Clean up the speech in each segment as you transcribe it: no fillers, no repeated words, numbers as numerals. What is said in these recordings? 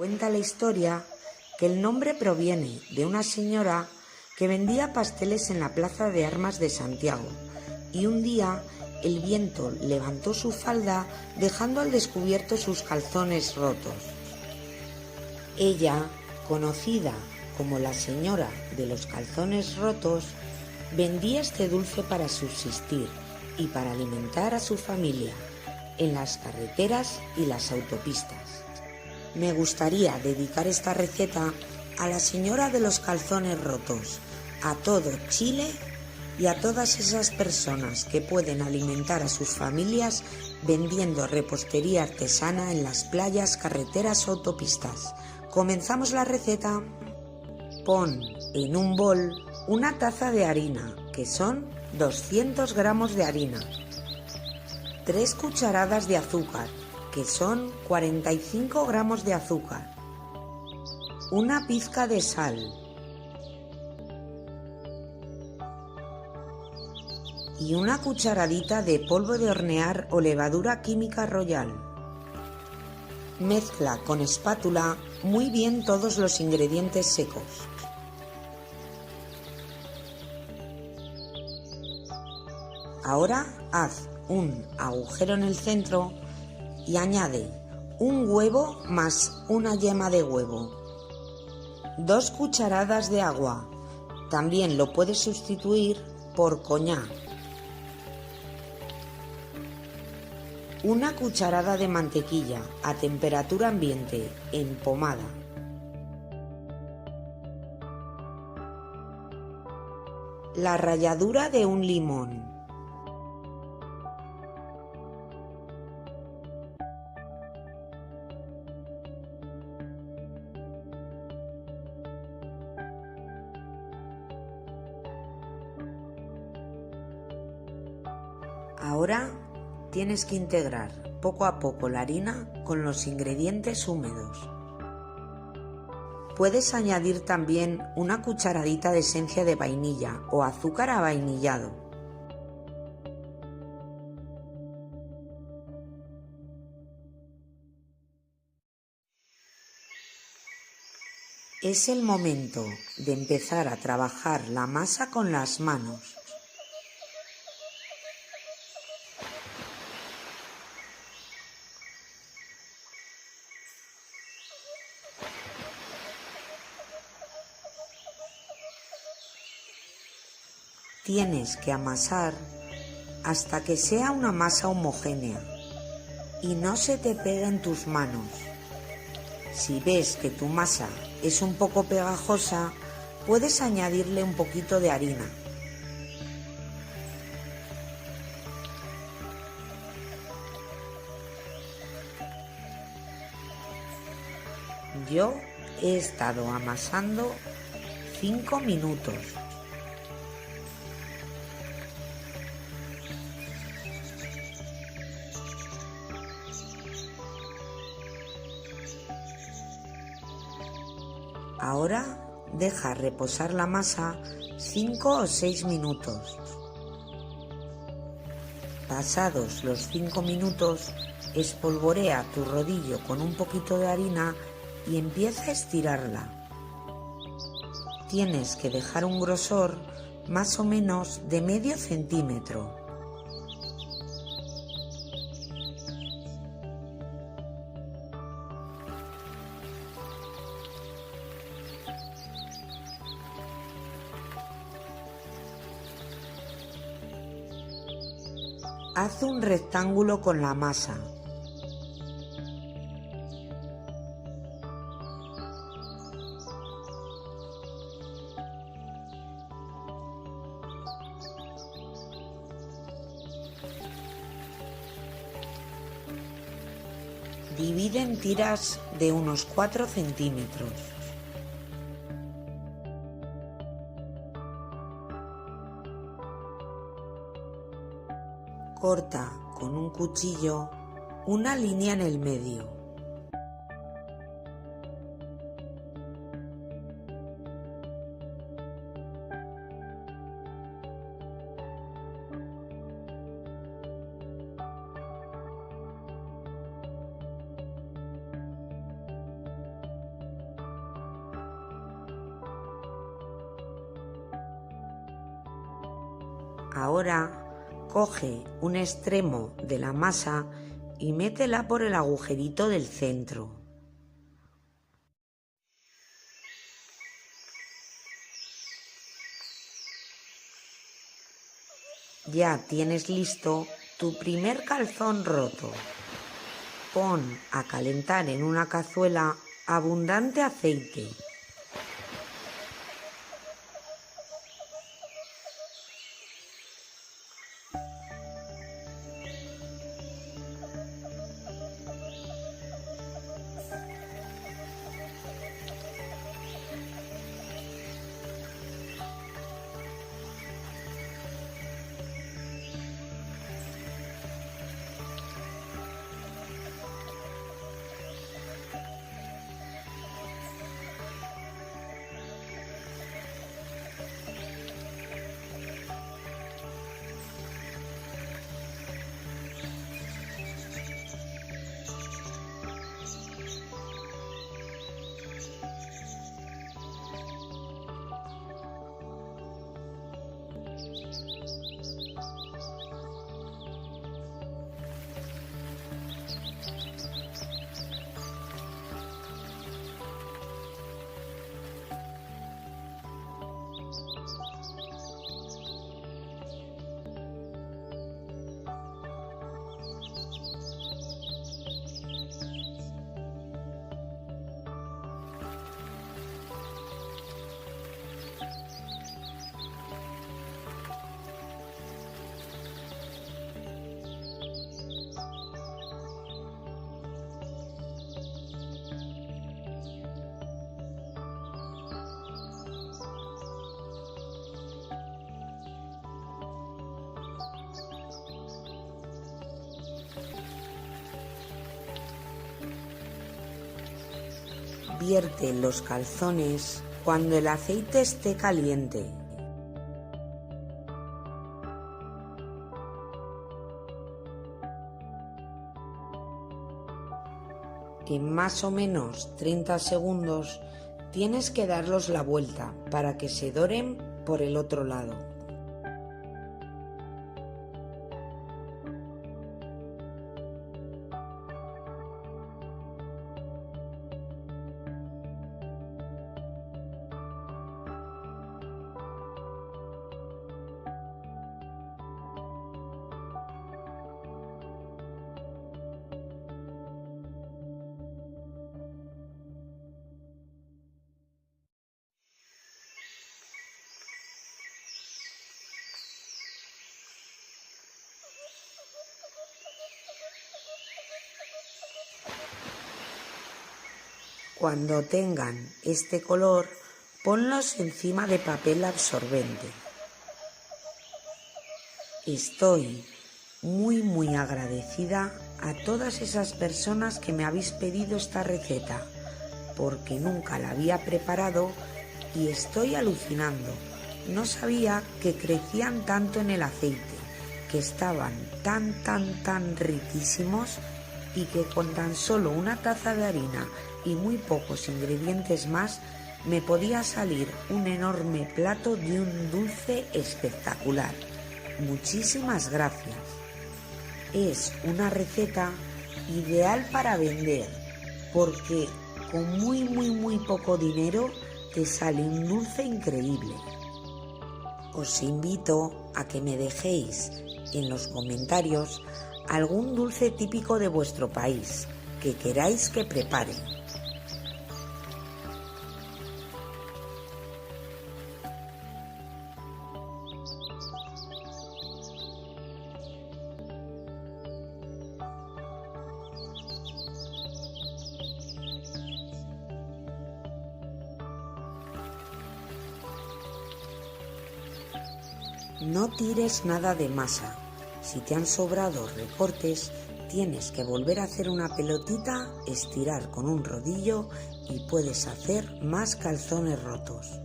Cuenta la historia que el nombre proviene de una señora que vendía pasteles en la Plaza de Armas de Santiago, y un día el viento levantó su falda dejando al descubierto sus calzones rotos. Ella, conocida como la señora de los calzones rotos, vendía este dulce para subsistir y para alimentar a su familia en las carreteras y las autopistas. Me gustaría dedicar esta receta a la señora de los calzones rotos, a todo Chile y a todas esas personas que pueden alimentar a sus familias vendiendo repostería artesana en las playas, carreteras o autopistas. Comenzamos la receta. Pon en un bol una taza de harina, que son 200 gramos de harina, 3 cucharadas de azúcar, que son 45 gramos de azúcar, una pizca de sal y una cucharadita de polvo de hornear o levadura química Royal. Mezcla con espátula muy bien todos los ingredientes secos. Ahora haz un agujero en el centro y añade un huevo más una yema de huevo, 2 cucharadas de agua, también lo puedes sustituir por coñac, una cucharada de mantequilla a temperatura ambiente en pomada, la ralladura de un limón, Ahora tienes que integrar poco a poco la harina con los ingredientes húmedos. Puedes añadir también una cucharadita de esencia de vainilla o azúcar avainillado. Es el momento de empezar a trabajar la masa con las manos. Tienes que amasar hasta que sea una masa homogénea y no se te pegue en tus manos. Si ves que tu masa es un poco pegajosa, puedes añadirle un poquito de harina. Yo he estado amasando 5 minutos. Ahora deja reposar la masa 5 o 6 minutos. Pasados los 5 minutos, espolvorea tu rodillo con un poquito de harina y empieza a estirarla. Tienes que dejar un grosor más o menos de medio centímetro. Haz un rectángulo con la masa. Divide en tiras de unos 4 centímetros. Corta con un cuchillo una línea en el medio. Ahora coge un extremo de la masa y métela por el agujerito del centro. Ya tienes listo tu primer calzón roto. Pon a calentar en una cazuela abundante aceite. Vierte los calzones cuando el aceite esté caliente. En más o menos 30 segundos tienes que darlos la vuelta para que se doren por el otro lado. Cuando tengan este color, ponlos encima de papel absorbente. Estoy muy agradecida a todas esas personas que me habéis pedido esta receta, porque nunca la había preparado y estoy alucinando. No sabía que crecían tanto en el aceite, que estaban tan riquísimos y que con tan solo una taza de harina y muy pocos ingredientes más me podía salir un enorme plato de un dulce espectacular. Muchísimas gracias. Es una receta ideal para vender porque con muy poco dinero te sale un dulce increíble. Os invito a que me dejéis en los comentarios algún dulce típico de vuestro país que queráis que prepare. No tires nada de masa. Si te han sobrado recortes, tienes que volver a hacer una pelotita, estirar con un rodillo y puedes hacer más calzones rotos.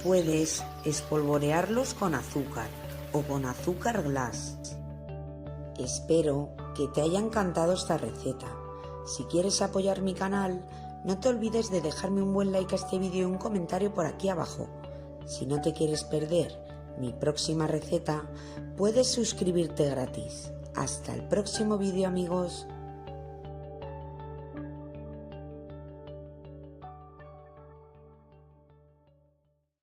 Puedes espolvorearlos con azúcar o con azúcar glass. Espero que te haya encantado esta receta. Si quieres apoyar mi canal, no te olvides de dejarme un buen like a este vídeo y un comentario por aquí abajo. Si no te quieres perder mi próxima receta, puedes suscribirte gratis. Hasta el próximo vídeo, amigos.